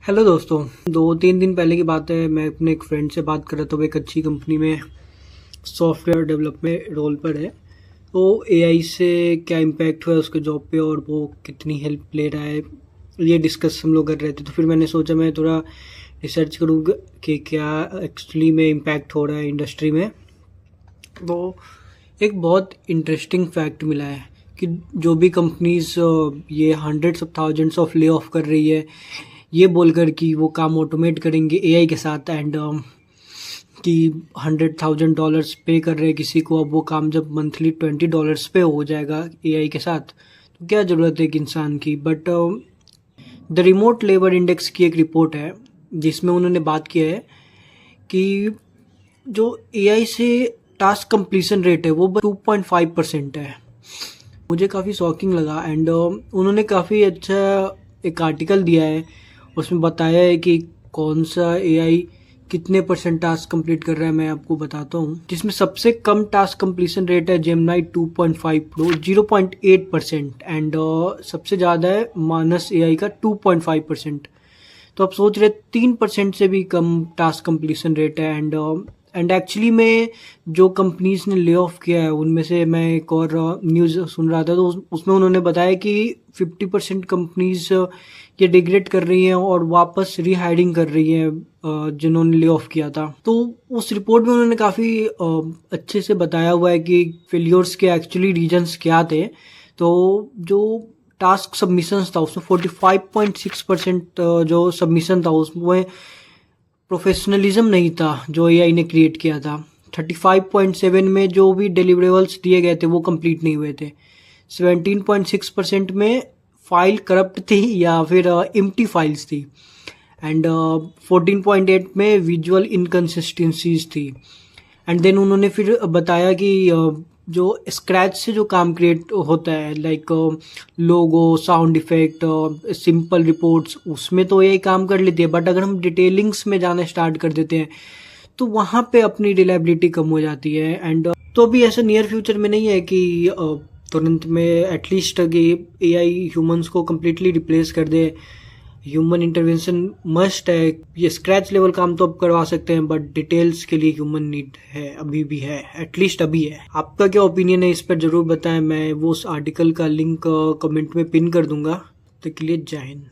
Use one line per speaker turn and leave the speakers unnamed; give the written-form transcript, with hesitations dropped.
Hello दोस्तों। 2-3 दिन पहले की बात है, मैं अपने एक फ्रेंड से बात कर रहा था। वो एक अच्छी कंपनी में सॉफ्टवेयर डेवलपमेंट रोल पर है। तो एआई से क्या इम्पैक्ट हुआ है उसके जॉब पे और वो कितनी हेल्प ले रहा है, ये डिस्कस हम लोग कर रहे थे। तो फिर मैंने सोचा मैं थोड़ा रिसर्च करूँ कि क्या एक्चुअली में इम्पैक्ट हो रहा है इंडस्ट्री में। तो एक बहुत इंटरेस्टिंग फैक्ट मिला है कि जो भी कंपनीज ये hundreds of thousands of lay off कर रही है, ये बोलकर कि वो काम ऑटोमेट करेंगे एआई के साथ, एंड कि $100,000 पे कर रहे हैं किसी को। अब वो काम जब मंथली $20 पे हो जाएगा एआई के साथ, तो क्या ज़रूरत है एक इंसान की। But the remote labour index की एक रिपोर्ट है जिसमें उन्होंने बात किया है कि जो एआई से टास्क कंप्लीशन रेट है वो 2.5% है। मुझे काफ़ी शॉकिंग लगा। एंड उन्होंने काफ़ी अच्छा एक आर्टिकल दिया है, उसमें बताया है कि कौन सा एआई कितने परसेंट टास्क कंप्लीट कर रहा है। मैं आपको बताता हूँ, जिसमें सबसे कम टास्क कंप्लीशन रेट है जेमिनी 2.5 प्रो 0.8%, एंड सबसे ज़्यादा है मानस एआई का 2.5%। तो आप सोच रहे 3% से भी कम टास्क कंप्लीशन रेट है। एंड एक्चुअली में जो कंपनीज ने ले ऑफ किया है उनमें से मैं एक और न्यूज़ सुन रहा था, तो उसमें उन्होंने बताया कि 50% कंपनीज ये डिग्रेड कर रही हैं और वापस रीहायरिंग कर रही हैं जिन्होंने ले ऑफ किया था। तो उस रिपोर्ट में उन्होंने काफ़ी अच्छे से बताया हुआ है कि फेलियर्स के एक्चुअली रीजंस क्या थे। तो जो टास्क सबमिशंस था उसमें 45.6% जो सबमिशन था उसमें प्रोफेशनलिज्म नहीं था जो एआई ने क्रिएट किया था। 35.7 में जो भी डिलीवरेबल्स दिए गए थे वो कंप्लीट नहीं हुए थे। 17.6% में फाइल करप्ट थी या फिर एम्प्टी फाइल्स थी। एंड 14.8 में विजुअल इनकन्सिस्टेंसीज थी। एंड देन उन्होंने फिर बताया कि जो स्क्रैच से जो काम क्रिएट होता है, लाइक लोगो, साउंड इफेक्ट, सिंपल रिपोर्ट्स, उसमें तो यही काम कर लेती है। बट अगर हम डिटेलिंग्स में जाना स्टार्ट कर देते हैं तो वहाँ पे अपनी रिलायबिलिटी कम हो जाती है। एंड तो अभी ऐसा नियर फ्यूचर में नहीं है कि तुरंत में एटलीस्ट कि एआई ह्यूमंस को कम्प्लीटली रिप्लेस कर दे। ह्यूमन इंटरवेंशन मस्ट है। ये स्क्रैच लेवल काम तो अब करवा सकते हैं, बट डिटेल्स के लिए ह्यूमन नीड है, अभी भी है, एटलीस्ट अभी है। आपका क्या ओपिनियन है इस पर जरूर बताएं। मैं वो उस आर्टिकल का लिंक कमेंट में पिन कर दूंगा। तो के लिए जय हिंद।